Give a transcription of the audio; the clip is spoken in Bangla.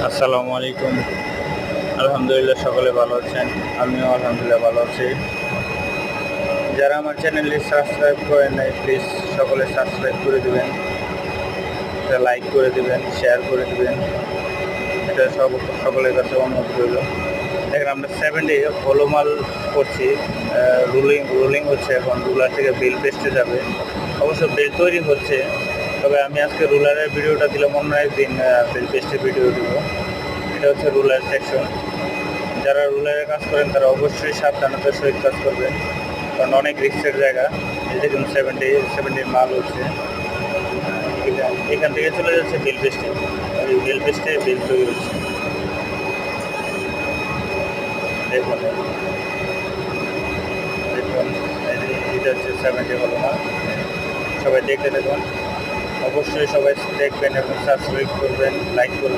আসসালামু আলাইকুম। আলহামদুলিল্লাহ সকলে ভালো আছেন। আমিও আলহামদুলিল্লাহ ভালো আছি। যারা আমার চ্যানেলটি সাবস্ক্রাইব করেন নাই প্লিজ সকলে সাবস্ক্রাইব করে দেবেন, একটা লাইক করে দেবেন, শেয়ার করে দেবেন। এটা সকলের কাছে অনুরোধ রইল। দেখেন আমরা 7 ডে হলোমাল করছি, রুলিং হচ্ছে, এখন রুলার থেকে বেল পেস্টে যাবে। অবশ্য বেল তৈরি হচ্ছে, তবে আমি আজকে রুলারের ভিডিওটা দিলাম, অন্য একদিন বেল পেস্টের ভিডিও দিব। এটা হচ্ছে রুলার সেকশন। যারা রুলারে কাজ করেন তারা অবশ্যই সাবধানতার সহিত কাজ করবেন, কারণ অনেক রিস্কের জায়গা। এই দেখুন 70 মাল হচ্ছে, এখান থেকে চলে যাচ্ছে বেল পেস্টে, বেল পেস্টে বেল তৈরি হচ্ছে। দেখুন দেখুন এটা হচ্ছে 70 হলো না। সবাই দেখতে দেখুন, অবশ্যই সবাই দেখবেন এবং সাবস্ক্রাইব করবেন, লাইক করবেন।